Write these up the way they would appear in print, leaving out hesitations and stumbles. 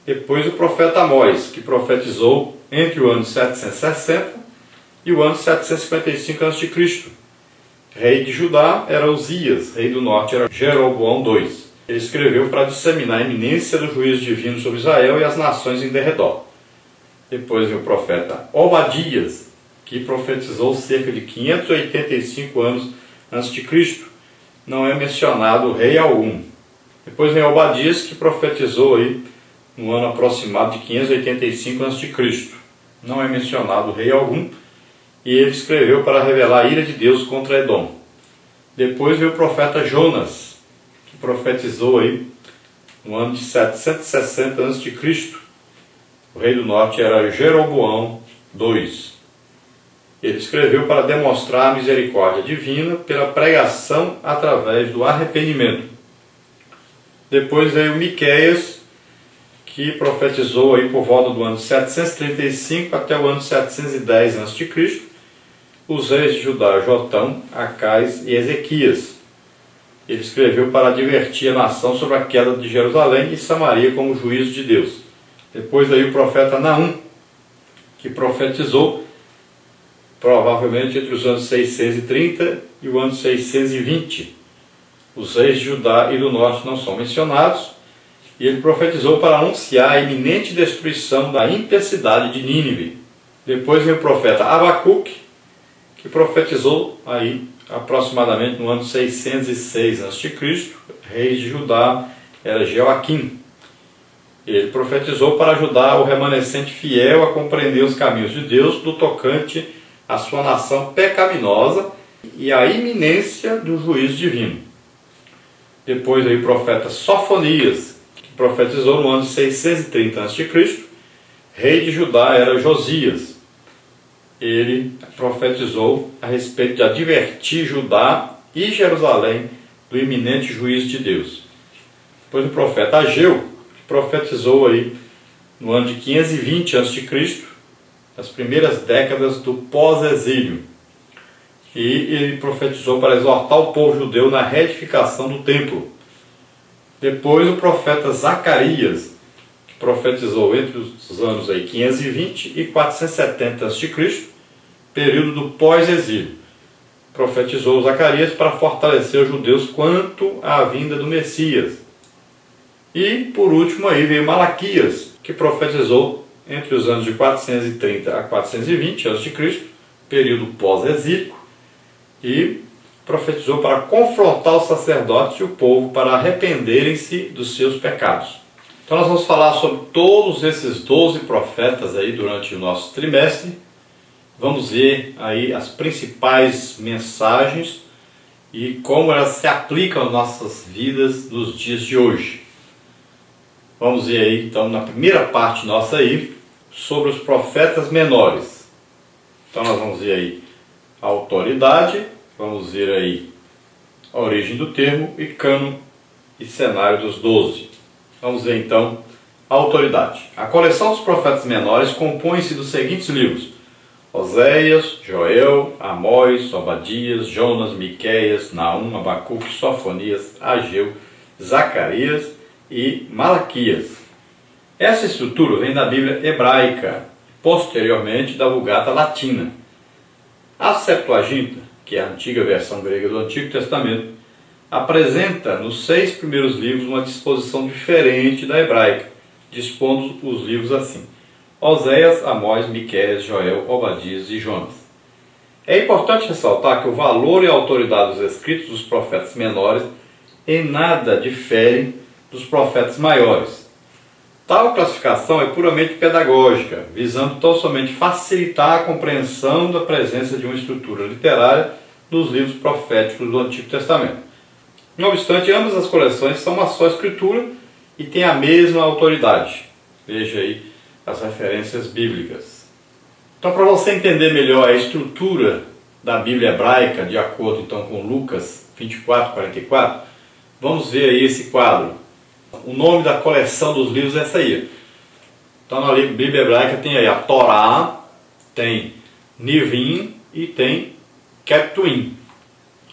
Depois o profeta Amós, que profetizou entre o ano 760 e o ano 755 a.C. Rei de Judá era Uzias, rei do norte era Jeroboão II. Ele escreveu para disseminar a iminência do juízo divino sobre Israel e as nações em derredor. Depois veio o profeta Obadias, que profetizou cerca de 585 anos antes de Cristo. Não é mencionado rei algum. Depois vem Obadias, que profetizou aí no ano aproximado de 585 a.C. Não é mencionado rei algum. E ele escreveu para revelar a ira de Deus contra Edom. Depois veio o profeta Jonas, que profetizou aí no ano de 760 a.C. O rei do norte era Jeroboão II. Ele escreveu para demonstrar a misericórdia divina pela pregação através do arrependimento. Depois veio Miqueias, que profetizou aí por volta do ano 735 até o ano 710 a.C., os reis de Judá, Jotão, Acais e Ezequias. Ele escreveu para advertir a nação sobre a queda de Jerusalém e Samaria como juízo de Deus. Depois veio o profeta Naum, que profetizou provavelmente entre os anos 630 e o ano 620. Os reis de Judá e do norte não são mencionados, e ele profetizou para anunciar a iminente destruição da intensidade de Nínive. Depois veio o profeta Abacuque, que profetizou aí aproximadamente no ano 606 a.C., rei de Judá era Jeoaquim. Ele profetizou para ajudar o remanescente fiel a compreender os caminhos de Deus do tocante à sua nação pecaminosa e à iminência do juízo divino. Depois veio o profeta Sofonias, que profetizou no ano 630 a.C., rei de Judá era Josias. Ele profetizou a respeito de advertir Judá e Jerusalém do iminente juízo de Deus. Depois o profeta Ageu, que profetizou aí no ano de 520 a.C., as primeiras décadas do pós-exílio. E ele profetizou para exortar o povo judeu na reedificação do templo. Depois o profeta Zacarias, que profetizou entre os anos aí 520 e 470 a.C., período do pós-exílio. Profetizou Zacarias para fortalecer os judeus quanto à vinda do Messias. E, por último, aí veio Malaquias, que profetizou entre os anos de 430 a 420 a.C., período pós-exílico, e profetizou para confrontar os sacerdotes e o povo para arrependerem-se dos seus pecados. Então nós vamos falar sobre todos esses 12 profetas aí durante o nosso trimestre. Vamos ver aí as principais mensagens e como elas se aplicam às nossas vidas nos dias de hoje. Vamos ver aí, então, na primeira parte nossa aí, sobre os profetas menores. Então nós vamos ver aí a autoridade, vamos ver aí a origem do termo e cânon e cenário dos 12. Vamos ver então a autoridade. A coleção dos profetas menores compõe-se dos seguintes livros: Oséias, Joel, Amós, Obadias, Jonas, Miqueias, Naum, Abacuque, Sofonias, Ageu, Zacarias e Malaquias. Essa estrutura vem da Bíblia hebraica, posteriormente da Vulgata latina. A Septuaginta, que é a antiga versão grega do Antigo Testamento, apresenta nos 6 primeiros livros uma disposição diferente da hebraica, dispondo os livros assim: Oséias, Amós, Miqueias, Joel, Obadias e Jonas. É importante ressaltar que o valor e a autoridade dos escritos dos profetas menores em nada diferem dos profetas maiores. Tal classificação é puramente pedagógica, visando tão somente facilitar a compreensão da presença de uma estrutura literária nos livros proféticos do Antigo Testamento. Não obstante, ambas as coleções são uma só escritura e têm a mesma autoridade. Veja aí as referências bíblicas. Então, para você entender melhor a estrutura da Bíblia hebraica, de acordo então com Lucas 24:44, vamos ver aí esse quadro. O nome da coleção dos livros é essa aí. Então, na Bíblia hebraica tem aí a Torá, tem Nivim e tem Ketuim.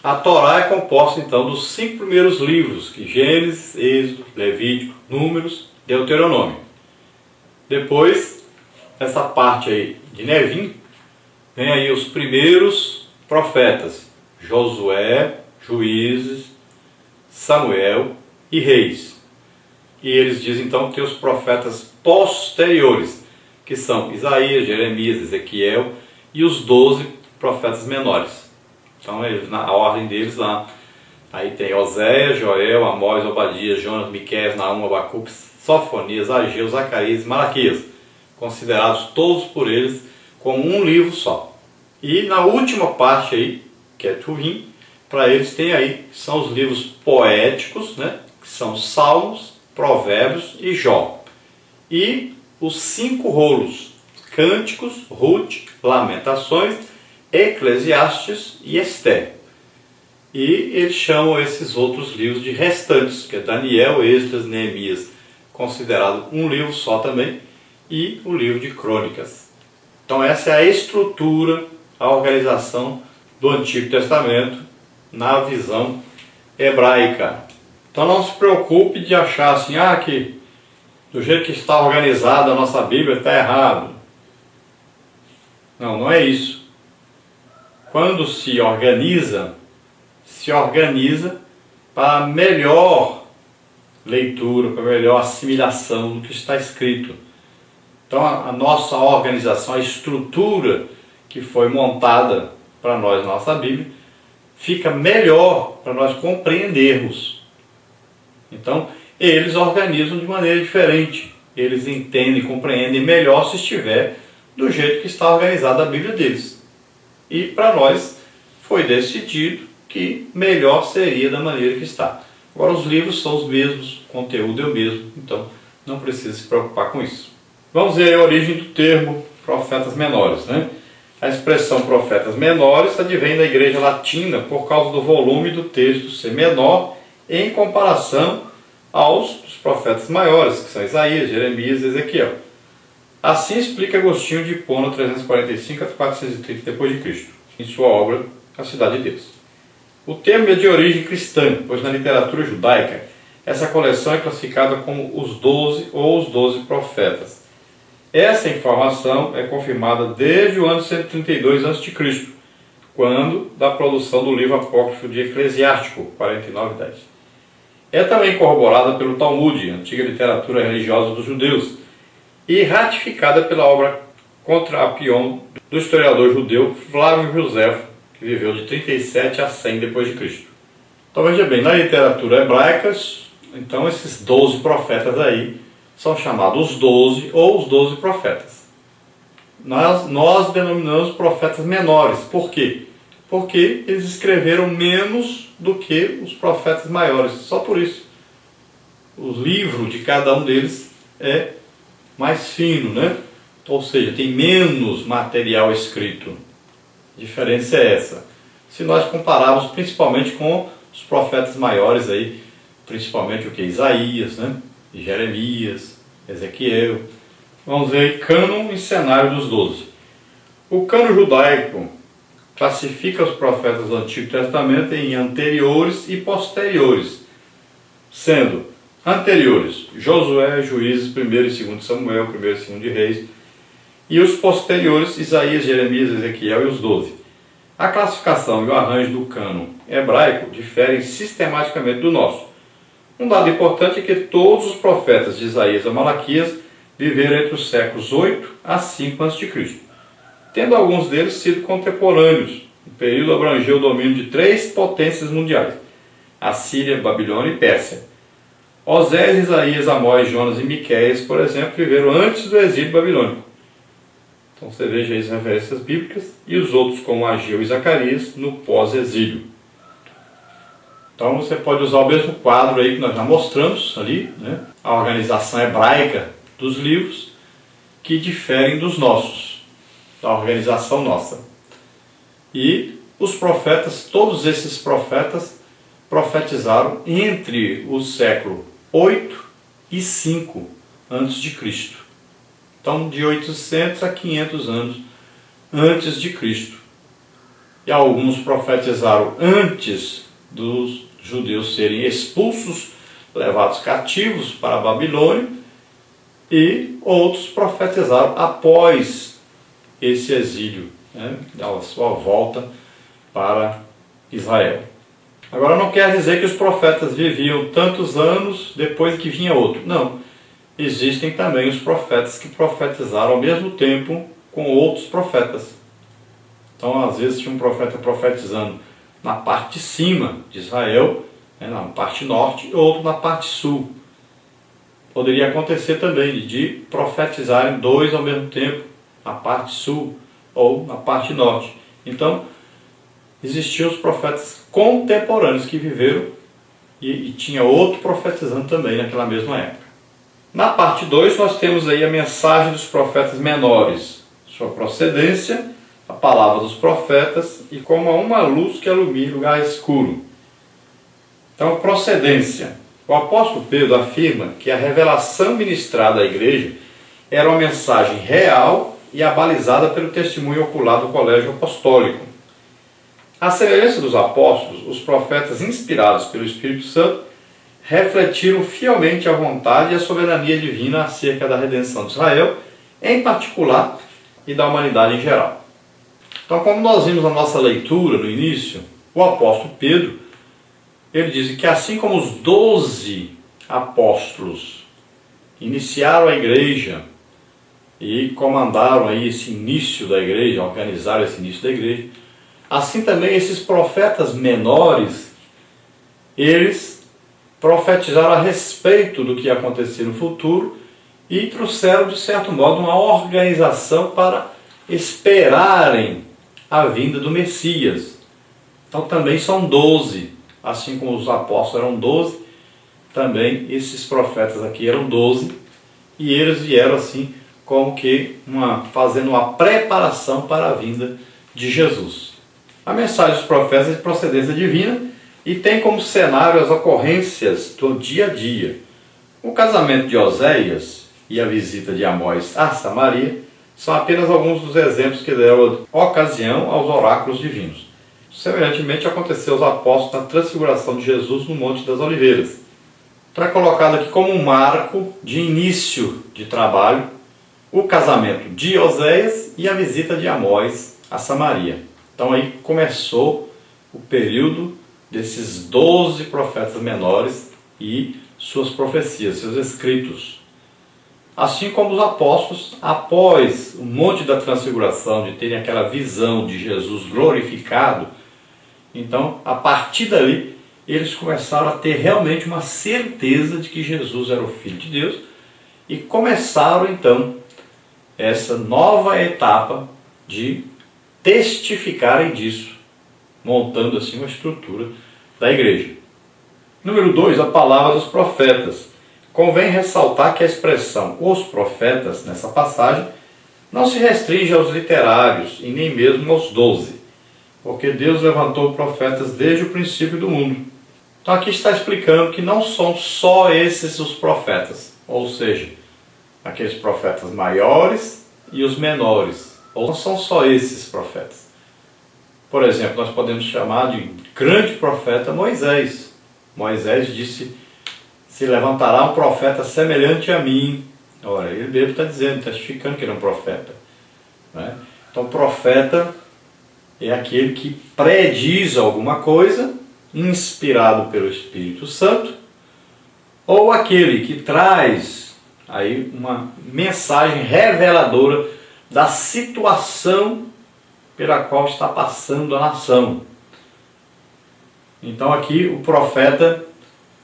A Torá é composta então dos 5 primeiros livros, que Gênesis, Êxodo, Levítico, Números, Deuteronômio. Depois, essa parte aí de Nevim, vem aí os primeiros profetas, Josué, Juízes, Samuel e Reis. E eles dizem então que os profetas posteriores, que são Isaías, Jeremias, Ezequiel e os 12 profetas menores. Então, a ordem deles lá, aí tem Oséias, Joel, Amós, Obadias, Jonas, Miqueias, Naum, Abacuque, Sofonias, Ageu, Zacarias e Malaquias, considerados todos por eles como um livro só. E na última parte aí, que é Tuvim, para eles tem aí, são os livros poéticos, né, que são Salmos, Provérbios e Jó. E os 5 rolos, Cânticos, Ruth, Lamentações, Eclesiastes e Esther. E eles chamam esses outros livros de restantes, que é Daniel, Esdras, Neemias, considerado um livro só também, e o livro de Crônicas. Então essa é a estrutura, a organização do Antigo Testamento na visão hebraica. Então não se preocupe de achar assim, que do jeito que está organizada a nossa Bíblia está errado. Não, não é isso. Quando se organiza para melhor leitura, para melhor assimilação do que está escrito. Então a nossa organização, a estrutura que foi montada para nós na nossa Bíblia, fica melhor para nós compreendermos. Então eles organizam de maneira diferente. Eles entendem, compreendem melhor se estiver do jeito que está organizada a Bíblia deles. E para nós foi decidido que melhor seria da maneira que está. Agora os livros são os mesmos, o conteúdo é o mesmo, então não precisa se preocupar com isso. Vamos ver a origem do termo profetas menores, né? A expressão profetas menores advém da Igreja Latina por causa do volume do texto ser menor em comparação aos dos profetas maiores, que são Isaías, Jeremias e Ezequiel. Assim explica Agostinho de Hipona, 345 a 430 d.C., em sua obra A Cidade de Deus. O termo é de origem cristã, pois na literatura judaica essa coleção é classificada como os 12 ou os 12 profetas. Essa informação é confirmada desde o ano 132 a.C., quando da produção do livro apócrifo de Eclesiástico, 49:10. É também corroborada pelo Talmud, antiga literatura religiosa dos judeus, e ratificada pela obra Contra Apion do historiador judeu Flávio Josefo, que viveu de 37 a 100 d.C. Então veja bem, na literatura hebraica, então esses 12 profetas aí são chamados os 12 ou os 12 profetas. Nós denominamos profetas menores. Por quê? Porque eles escreveram menos do que os profetas maiores. Só por isso. O livro de cada um deles é mais fino, né? Ou seja, tem menos material escrito. A diferença é essa. Se nós compararmos principalmente com os profetas maiores aí, principalmente o que? Isaías, né? E Jeremias, Ezequiel. Vamos ver aí, cânon e cenário dos 12. O cânon judaico classifica os profetas do Antigo Testamento em anteriores e posteriores, sendo anteriores Josué, Juízes, 1º e 2º Samuel, 1º e 2º Reis, e os posteriores Isaías, Jeremias, Ezequiel e os 12. A classificação e o arranjo do cânon hebraico diferem sistematicamente do nosso. Um dado importante é que todos os profetas de Isaías a Malaquias viveram entre os séculos 8 a 5 a.C., tendo alguns deles sido contemporâneos. O período abrangeu o domínio de 3 potências mundiais: Assíria, Babilônia e Pérsia. Oséias, Isaías, Amós, Jonas e Miqueias, por exemplo, viveram antes do exílio babilônico. Então você veja aí as referências bíblicas, e os outros como Ageu e Zacarias no pós-exílio. Então você pode usar o mesmo quadro aí que nós já mostramos ali, né? A organização hebraica dos livros, que diferem dos nossos, da organização nossa. E os profetas, todos esses profetas, profetizaram entre o século 8 e 5 a.C. Então, de 800 a 500 anos antes de Cristo. E alguns profetizaram antes dos judeus serem expulsos, levados cativos para a Babilônia, e outros profetizaram após esse exílio, né, a sua volta para Israel. Agora não quer dizer que os profetas viviam tantos anos depois que vinha outro. Não. Existem também os profetas que profetizaram ao mesmo tempo com outros profetas. Então, às vezes, tinha um profeta profetizando na parte de cima de Israel, né, na parte norte, e outro na parte sul. Poderia acontecer também de profetizarem dois ao mesmo tempo, na parte sul ou na parte norte. Então, existiam os profetas contemporâneos que viveram e tinha outro profetizando também naquela mesma época. Na parte 2 nós temos aí a mensagem dos profetas menores, sua procedência, a palavra dos profetas e como uma luz que ilumina o lugar escuro. Então, procedência. O apóstolo Pedro afirma que a revelação ministrada à igreja era uma mensagem real e abalizada pelo testemunho ocular do colégio apostólico. À semelhança dos apóstolos, os profetas inspirados pelo Espírito Santo refletiram fielmente a vontade e a soberania divina acerca da redenção de Israel, em particular, e da humanidade em geral. Então, como nós vimos na nossa leitura no início, o apóstolo Pedro, ele diz que assim como os 12 apóstolos iniciaram a igreja e comandaram aí esse início da igreja, organizaram esse início da igreja, assim também esses profetas menores, eles profetizaram a respeito do que ia acontecer no futuro e trouxeram, de certo modo, uma organização para esperarem a vinda do Messias. Então também são 12, assim como os apóstolos eram 12, também esses profetas aqui eram 12, e eles vieram assim como que fazendo uma preparação para a vinda de Jesus. A mensagem dos profetas é de procedência divina e tem como cenário as ocorrências do dia a dia. O casamento de Oséias e a visita de Amós a Samaria são apenas alguns dos exemplos que deram ocasião aos oráculos divinos. Semelhantemente aconteceu aos apóstolos na transfiguração de Jesus no Monte das Oliveiras. Então é colocado aqui como um marco de início de trabalho o casamento de Oséias e a visita de Amós a Samaria. Então aí começou o período desses 12 profetas menores e suas profecias, seus escritos. Assim como os apóstolos, após o Monte da Transfiguração, de terem aquela visão de Jesus glorificado, então, a partir dali, eles começaram a ter realmente uma certeza de que Jesus era o Filho de Deus e começaram, então, essa nova etapa de testificarem disso, montando assim uma estrutura da igreja. Número 2, a palavra dos profetas. Convém ressaltar que a expressão os profetas, nessa passagem, não se restringe aos literários e nem mesmo aos 12, porque Deus levantou profetas desde o princípio do mundo. Então aqui está explicando que não são só esses os profetas, ou seja, aqueles profetas maiores e os menores, ou não são só esses profetas. Por exemplo, nós podemos chamar de grande profeta Moisés. Moisés disse: se levantará um profeta semelhante a mim. Ora, ele mesmo está dizendo, testificando que ele é um profeta, né? Então, profeta é aquele que prediz alguma coisa, inspirado pelo Espírito Santo, ou aquele que traz aí uma mensagem reveladora da situação pela qual está passando a nação. Então aqui o profeta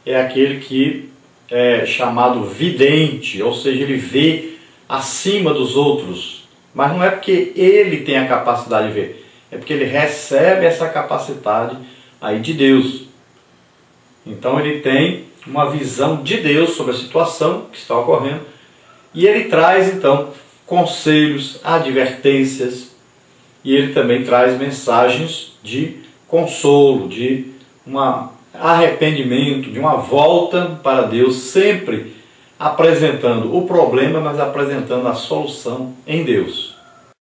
é aquele que é chamado vidente, ou seja, ele vê acima dos outros, mas não é porque ele tem a capacidade de ver, é porque ele recebe essa capacidade aí de Deus. Então ele tem uma visão de Deus sobre a situação que está ocorrendo e ele traz então conselhos, advertências, e ele também traz mensagens de consolo, de um arrependimento, de uma volta para Deus, sempre apresentando o problema, mas apresentando a solução em Deus.